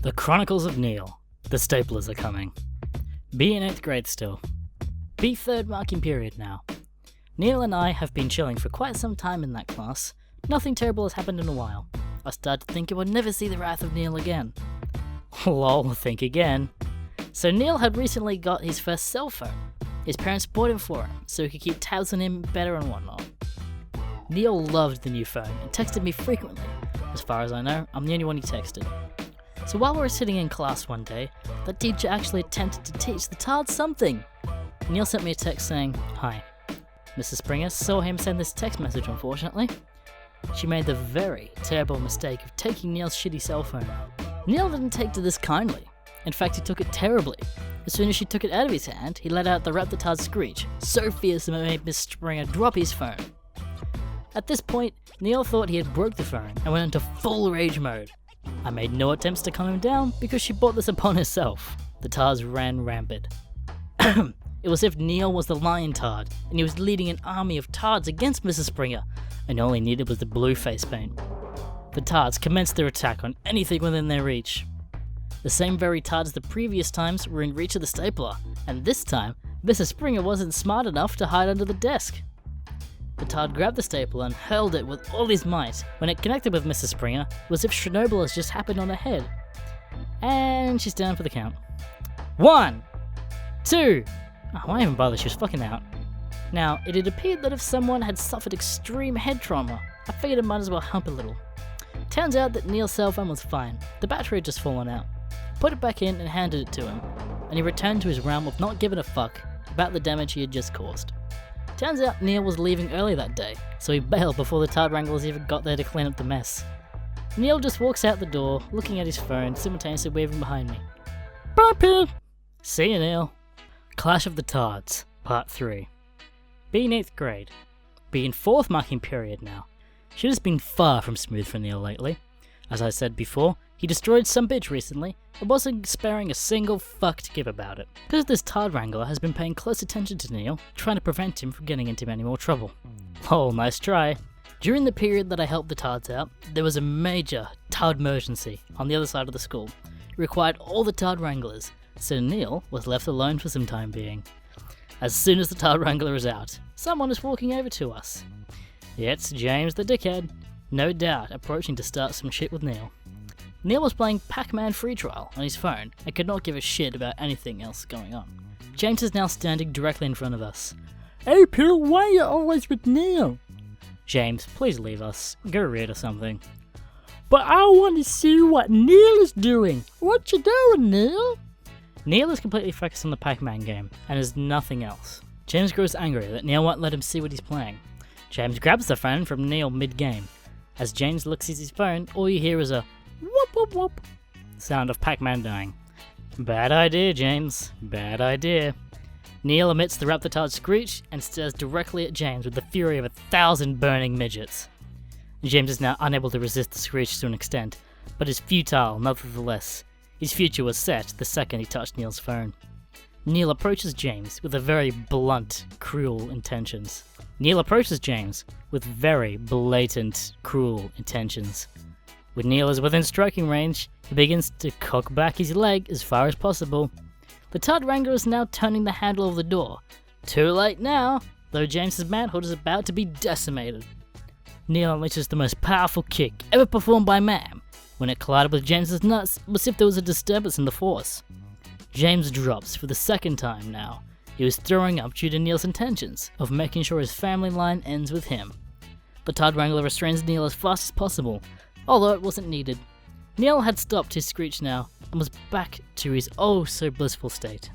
The Chronicles of Neal. The staplers are coming. Be in 8th grade still. Be 3rd marking period now. Neal and I have been chilling for quite some time in that class. Nothing terrible has happened in a while. I started to think I would never see the wrath of Neal again. Lol, think again. So Neal had recently got his first cell phone. His parents bought him for him, so he could keep tabs on him better and whatnot. Neal loved the new phone and texted me frequently. As far as I know, I'm the only one he texted. So while we were sitting in class one day, the teacher actually attempted to teach the tard something. Neal sent me a text saying, "Hi. Mrs. Springer saw him send this text message unfortunately. She made the very terrible mistake of taking Neal's shitty cell phone. Neal didn't take to this kindly. In fact, he took it terribly. As soon as she took it out of his hand, he let out the Rap the Tard screech, so fierce that it made Miss Springer drop his phone. At this point, Neal thought he had broke the phone and went into full rage mode. I made no attempts to calm him down because she brought this upon herself. The tards ran rampant. It was as if Neal was the lion tard, and he was leading an army of tards against Mrs. Springer, and all he needed was the blue face paint. The tards commenced their attack on anything within their reach. The same very tards the previous times were in reach of the stapler, and this time, Mrs. Springer wasn't smart enough to hide under the desk. The tard grabbed the stapler and hurled it with all his might. When it connected with Mrs. Springer, it was as if Chernobyl has just happened on her head. And she's down for the count. 1, 2. Oh, why even bother? She was fucking out. Now, it had appeared that if someone had suffered extreme head trauma, I figured it might as well help a little. Turns out that Neal's cell phone was fine. The battery had just fallen out. Put it back in and handed it to him, and he returned to his realm of not giving a fuck about the damage he had just caused. Turns out Neal was leaving early that day, so he bailed before the tard wranglers even got there to clean up the mess. Neal just walks out the door, looking at his phone, simultaneously waving behind me. Bye, Pig! See you, Neal. Clash of the Tards, Part 3. Be in 8th grade. Be in 4th marking period now. Shit has been far from smooth for Neal lately. As I said before, he destroyed some bitch recently and wasn't sparing a single fuck to give about it. Because this tard wrangler has been paying close attention to Neal, trying to prevent him from getting into any more trouble. Oh, nice try. During the period that I helped the tards out, there was a major tard emergency on the other side of the school. It required all the tard wranglers, so Neal was left alone for some time being. As soon as the tard wrangler is out, someone is walking over to us. It's James the dickhead, no doubt approaching to start some shit with Neal. Neal was playing Pac-Man Free Trial on his phone and could not give a shit about anything else going on. James is now standing directly in front of us. Hey Bill, why are you always with Neal? James, please leave us. Go read or something. But I want to see what Neal is doing. What you doing, Neal? Neal is completely focused on the Pac-Man game and is nothing else. James grows angry that Neal won't let him see what he's playing. James grabs the phone from Neal mid-game. As James looks at his phone, all you hear is a whoop whoop whoop sound of Pac-Man dying. Bad idea, James. Bad idea. Neal emits the Rap the Tard screech and stares directly at James with the fury of 1,000 burning midgets. James is now unable to resist the screech to an extent, but is futile nevertheless. His future was set the second he touched Neal's phone. Neal approaches James with very blunt, cruel intentions. When Neal is within striking range, he begins to cock back his leg as far as possible. The tard wrangler is now turning the handle of the door. Too late now, though James's manhood is about to be decimated. Neal unleashes the most powerful kick ever performed by man. When it collided with James's nuts, it was as if there was a disturbance in the force. James drops for the second time now. He was throwing up due to Neal's intentions of making sure his family line ends with him. The tard wrangler restrains Neal as fast as possible, although it wasn't needed. Neal had stopped his screech now and was back to his oh so blissful state.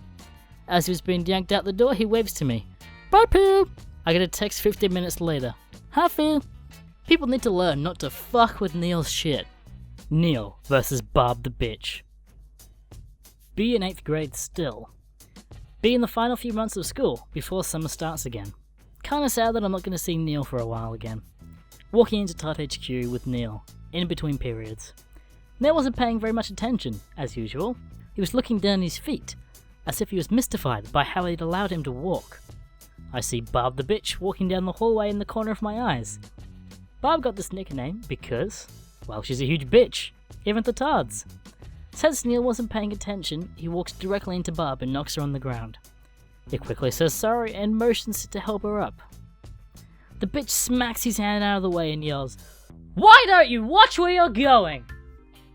As he was being yanked out the door, he waves to me. Bye, Pooh! I get a text 15 minutes later. Hi, Phil. People need to learn not to fuck with Neal's shit. Neal versus Bob the bitch. Be in 8th grade still. Be in the final few months of school before summer starts again. Kinda sad that I'm not going to see Neal for a while again. Walking into Tart HQ with Neal, in between periods. Neal wasn't paying very much attention, as usual. He was looking down his feet, as if he was mystified by how they'd allowed him to walk. I see Bob the bitch walking down the hallway in the corner of my eyes. Bob got this nickname because, well, she's a huge bitch, even to tards. Since Neal wasn't paying attention, he walks directly into Barb and knocks her on the ground. He quickly says sorry and motions to help her up. The bitch smacks his hand out of the way and yells, "Why don't you watch where you're going?"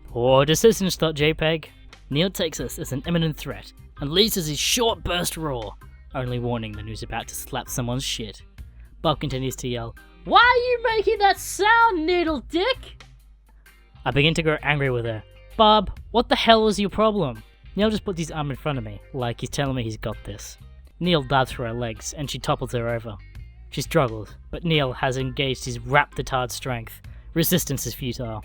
Poor decisions, thought JPEG. Neal takes this as an imminent threat and releases his short burst roar, only warning that he's about to slap someone's shit. Bob continues to yell, "Why are you making that sound, needle dick?" I begin to grow angry with her. "Bob, what the hell is your problem?" Neal just puts his arm in front of me, like he's telling me he's got this. Neal dives for her legs, and she topples her over. She struggles, but Neal has engaged his rap-the-tard strength. Resistance is futile.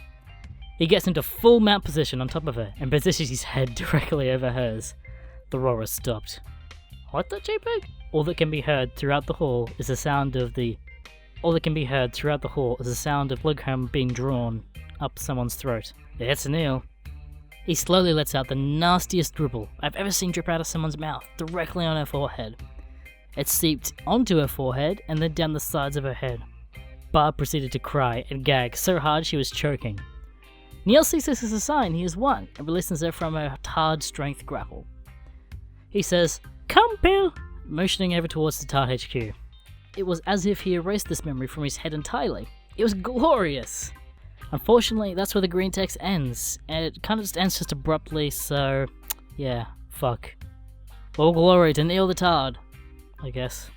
He gets into full mount position on top of her, and positions his head directly over hers. The roar has stopped. What the JPEG? All that can be heard throughout the hall is the sound of Logham being drawn up someone's throat. It's Neal. He slowly lets out the nastiest dribble I've ever seen drip out of someone's mouth, directly on her forehead. It seeped onto her forehead and then down the sides of her head. Barb proceeded to cry and gag so hard she was choking. Neal sees this as a sign he has won and releases her from her hard strength grapple. He says, "Come, Bill," motioning over towards the Tard HQ. It was as if he erased this memory from his head entirely. It was glorious! Unfortunately, that's where the Greentext ends, and it kind of just ends just abruptly, so yeah, fuck. All glory to Neal the Tard, I guess.